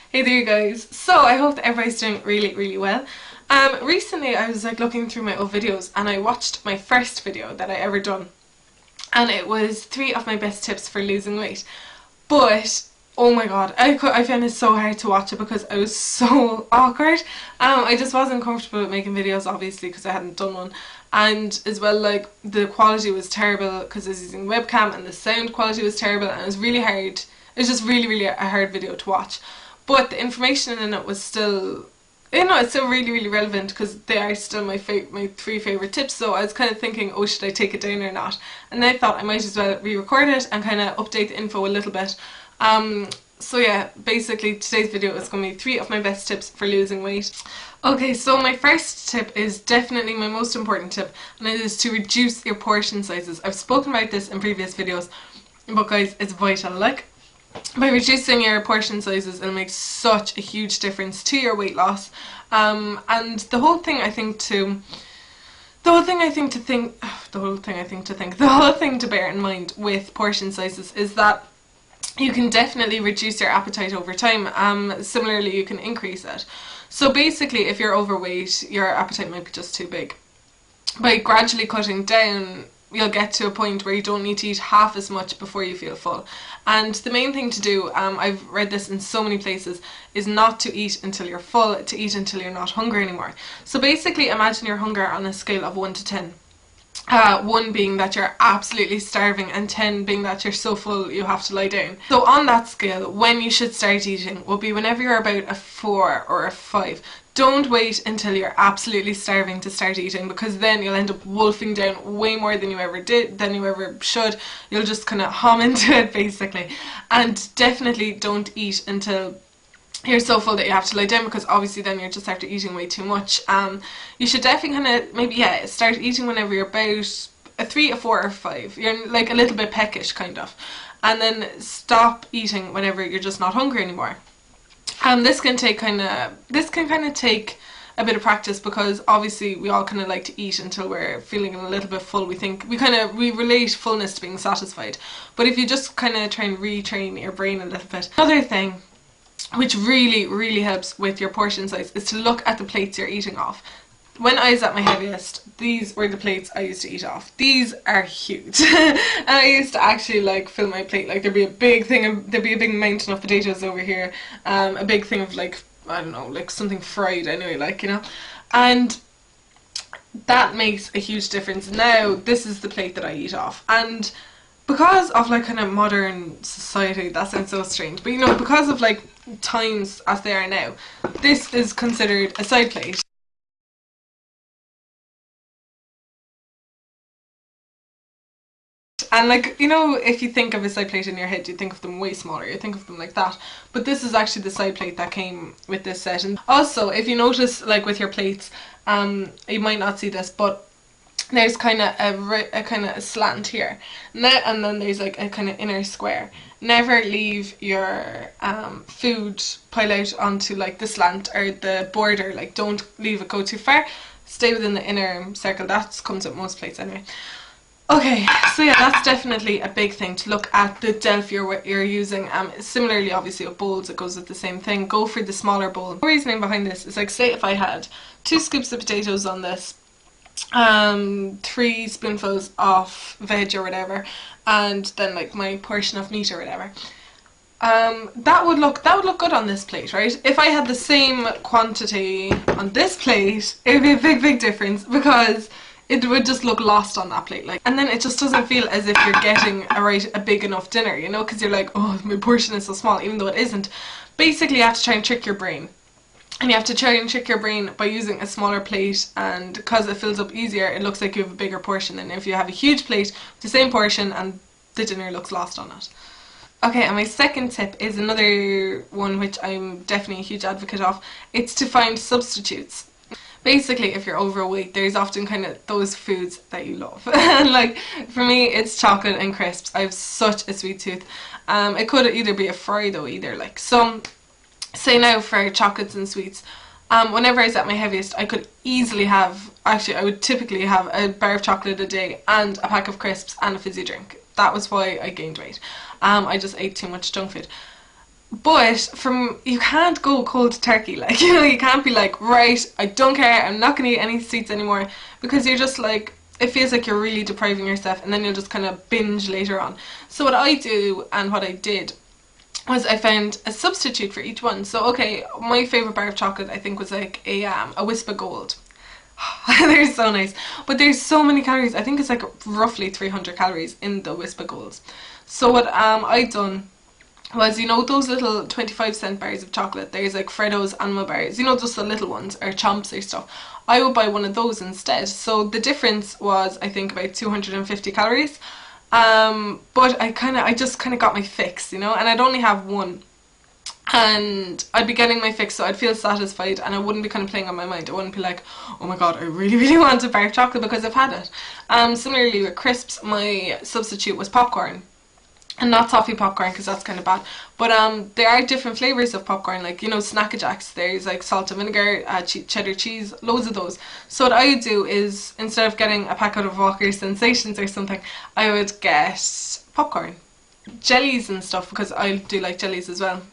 Hey there guys, so I hope that everybody's doing really well. Recently I was like looking through my old videos and I watched my first video that I ever done, and it was 3 of my best tips for losing weight. But oh my god, I found it so hard to watch it because I was so awkward. I just wasn't comfortable with making videos, obviously, because I hadn't done one, and as well, like, the quality was terrible because I was using webcam and the sound quality was terrible, and it was really hard. It was just really a hard video to watch. But the information in it was still, it's still really relevant because they are still my 3 favourite tips. So I was kind of thinking, oh, should I take it down or not? And then I thought I might as well re-record it and kind of update the info a little bit. So yeah, basically today's video is going to be 3 of my best tips for losing weight. Okay, so my first tip is definitely my most important tip, and it is to reduce your portion sizes. I've spoken about this in previous videos, but guys, it's vital. Like, by reducing your portion sizes, it'll make such a huge difference to your weight loss. And the whole thing to bear in mind with portion sizes is that you can definitely reduce your appetite over time. Similarly, you can increase it. So basically, if you're overweight, your appetite might be just too big. By gradually cutting down, you'll get to a point where you don't need to eat half as much before you feel full. And the main thing to do, I've read this in so many places, is not to eat until you're full, to eat until you're not hungry anymore. So basically, imagine your hunger on a scale of 1 to 10. 1 being that you're absolutely starving, and 10 being that you're so full you have to lie down. So on that scale, when you should start eating will be whenever you're about a 4 or a 5. Don't wait until you're absolutely starving to start eating, because then you'll end up wolfing down way more than you ever should. You'll just kind of hum into it, basically. And definitely don't eat until you're so full that you have to lie down, because obviously then you're just after eating way too much. You should definitely kind of maybe start eating whenever you're about a 3, a 4 or 5. You're like a little bit peckish kind of, and then stop eating whenever you're just not hungry anymore. This can kind of take a bit of practice, because obviously we all kind of like to eat until we're feeling a little bit full. We relate fullness to being satisfied. But if you just kind of try and retrain your brain a little bit. Another thing which really helps with your portion size is to look at the plates you're eating off. When I was at my heaviest, these were the plates I used to eat off. These are huge. And I used to actually like fill my plate, like there'd be a big mountain of potatoes over here, a big thing of, like, I don't know, like something fried anyway, like, you know. And that makes a huge difference. Now this is the plate that I eat off, and because of like kind of modern society, that sounds so strange, but you know, because of like times as they are now, this is considered a side plate. And like, you know, if you think of a side plate in your head, you think of them way smaller, you think of them like that. But this is actually the side plate that came with this set. And also, if you notice, like with your plates, you might not see this, but there's kind of a slant here, and then there's like a kind of inner square. Never leave your food pile out onto like the slant or the border. Like, don't leave it go too far. Stay within the inner circle. That comes with most plates anyway. Okay, so yeah, that's definitely a big thing, to look at the depth you're using. Similarly, obviously with bowls, it goes with the same thing. Go for the smaller bowl. The reasoning behind this is, like, say if I had 2 scoops of potatoes on this, 3 spoonfuls of veg or whatever, and then like my portion of meat or whatever. That would look good on this plate, right? If I had the same quantity on this plate, it would be a big difference, because it would just look lost on that plate, like, and then it just doesn't feel as if you're getting a big enough dinner, you know, because you're like, oh, my portion is so small, even though it isn't. Basically, you have to try and trick your brain. And you have to try and trick your brain by using a smaller plate, and because it fills up easier, it looks like you have a bigger portion than if you have a huge plate with the same portion and the dinner looks lost on it. Okay, and my second tip is another one which I'm definitely a huge advocate of. It's to find substitutes. Basically, if you're overweight, there's often kind of those foods that you love. And like, for me, it's chocolate and crisps. I have such a sweet tooth. It could either be a fry though, like some. Say now for chocolates and sweets, whenever I was at my heaviest, I would typically have a bar of chocolate a day and a pack of crisps and a fizzy drink. That was why I gained weight. I just ate too much junk food. But you can't go cold turkey, like, you know, you can't be like, right, I don't care, I'm not going to eat any sweets anymore, because you're just like, it feels like you're really depriving yourself, and then you'll just kind of binge later on. So what I do, and what I did, was I found a substitute for each one. So okay, my favourite bar of chocolate I think was like a Wispa Gold. They're so nice, but there's so many calories. I think it's like roughly 300 calories in the Wispa Golds. So what I'd done was, you know, those little 25-cent bars of chocolate, there's like Freddo's Animal bars, you know, just the little ones, or Chomps or stuff. I would buy one of those instead. So the difference was, I think, about 250 calories. But I just kind of got my fix, you know, and I'd only have one. And I'd be getting my fix, so I'd feel satisfied, and I wouldn't be kind of playing on my mind. I wouldn't be like, oh my god, I really, really want a bar of chocolate because I've had it. Similarly with crisps, my substitute was popcorn. And not toffee popcorn, because that's kind of bad. But there are different flavours of popcorn, like, you know, Snack Jacks. There's like salt and vinegar, cheddar cheese, loads of those. So what I would do is, instead of getting a packet of Walker's Sensations or something, I would get popcorn. Jellies and stuff, because I do like jellies as well.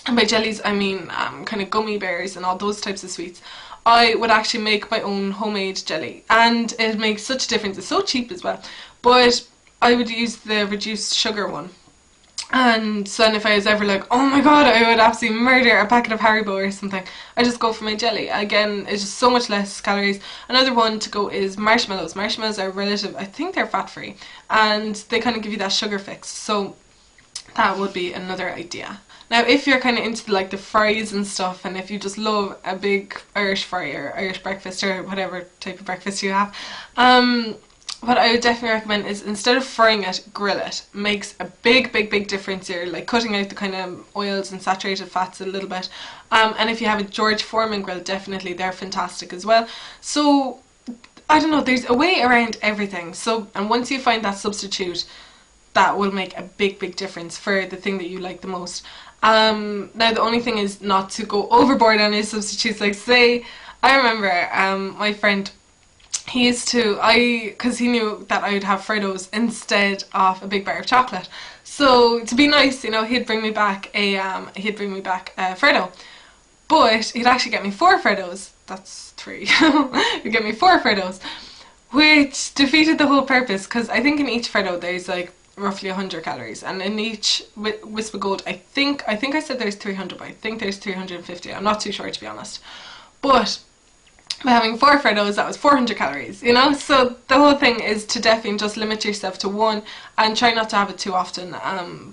And by jellies I mean kind of gummy bears and all those types of sweets. I would actually make my own homemade jelly, and it makes such a difference. It's so cheap as well. But I would use the reduced sugar one. And so then if I was ever like, oh my god, I would absolutely murder a packet of Haribo or something, I just go for my jelly. Again, it's just so much less calories. Another one to go is marshmallows. Marshmallows are I think they're fat free, and they kind of give you that sugar fix. So that would be another idea. Now if you're kind of into like the fries and stuff, and if you just love a big Irish fry or Irish breakfast or whatever type of breakfast you have, what I would definitely recommend is, instead of frying it, grill it. Makes a big, big, big difference here, like cutting out the kind of oils and saturated fats a little bit. And if you have a George Foreman grill, definitely they're fantastic as well. So I don't know, there's a way around everything. So, and once you find that substitute, that will make a big, big difference for the thing that you like the most. Now the only thing is not to go overboard on his substitutes. Like, say, I remember my friend, he used to, because he knew that I would have Freddo's instead of a big bar of chocolate. So to be nice, you know, he'd bring me back a Freddo. But he'd actually get me 4 Freddos. That's 3. He'd get me 4 Freddos, which defeated the whole purpose, because I think in each Freddo there's like roughly 100 calories, and in each Wispa Gold, I think I said there's 300, but I think there's 350. I'm not too sure, to be honest. But by having 4 Freddos, that was 400 calories, you know? So the whole thing is to definitely just limit yourself to one, and try not to have it too often,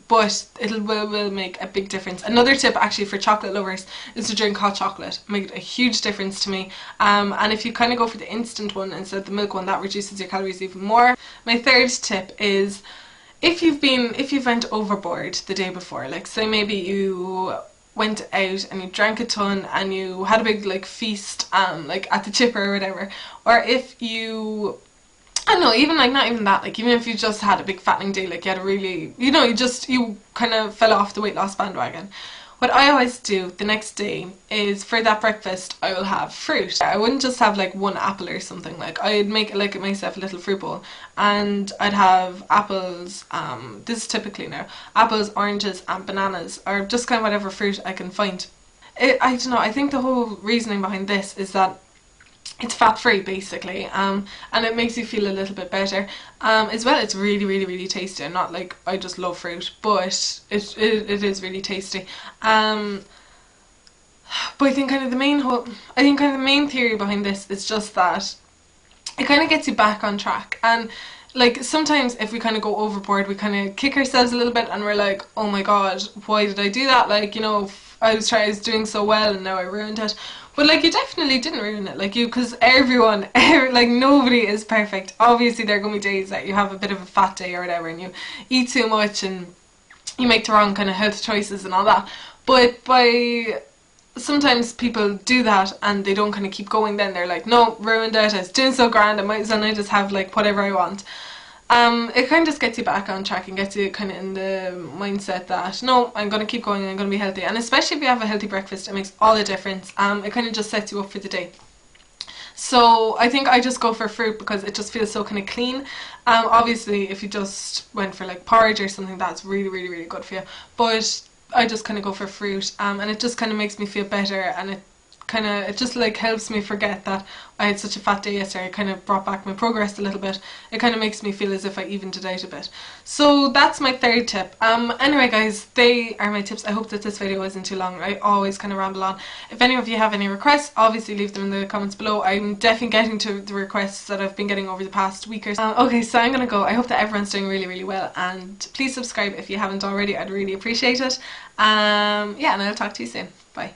but it will make a big difference. Another tip actually for chocolate lovers is to drink hot chocolate. It made a huge difference to me, and if you kind of go for the instant one instead of the milk one, that reduces your calories even more. My third tip is, if you've went overboard the day before, like say maybe you went out and you drank a ton and you had a big like feast like at the Chipper or whatever, or if you, I don't know, even like not even that, like even if you just had a big fattening day, like you had a really, you know, you kind of fell off the weight loss bandwagon, what I always do the next day is, for that breakfast I will have fruit. I wouldn't just have like one apple or something. Like I'd make like myself a little fruit bowl, and I'd have apples, this is typically now, apples, oranges and bananas, or just kind of whatever fruit I can find. I don't know, I think the whole reasoning behind this is that it's fat free basically, and it makes you feel a little bit better. As well, it's really, really, really tasty. I'm not like, I just love fruit, but it is really tasty. But I think kind of the main theory behind this is just that it kind of gets you back on track. And like sometimes if we kind of go overboard, we kind of kick ourselves a little bit and we're like, oh my god, why did I do that? Like, you know, I was doing so well and now I ruined it. But like, you definitely didn't ruin it, like because everyone, like nobody is perfect. Obviously there are going to be days that you have a bit of a fat day or whatever, and you eat too much and you make the wrong kind of health choices and all that. But sometimes people do that and they don't kind of keep going. Then they're like, no, ruined it, I was doing so grand, I might as well just have like whatever I want. It kind of just gets you back on track and gets you kind of in the mindset that, no, I'm going to keep going and I'm going to be healthy. And especially if you have a healthy breakfast, it makes all the difference. It kind of just sets you up for the day. So I think I just go for fruit because it just feels so kind of clean. Obviously if you just went for like porridge or something, that's really, really, really good for you. But I just kind of go for fruit, and it just kind of makes me feel better, and it just like helps me forget that I had such a fat day yesterday. It kind of brought back my progress a little bit. It kind of makes me feel as if I evened it out a bit. So that's my third tip. Anyway guys, they are my tips. I hope that this video wasn't too long. I always kind of ramble on. If any of you have any requests, obviously leave them in the comments below. I'm definitely getting to the requests that I've been getting over the past week or so. Okay, so I'm gonna go. I hope that everyone's doing really, really well, and please subscribe if you haven't already. I'd really appreciate it. Yeah, and I'll talk to you soon. Bye.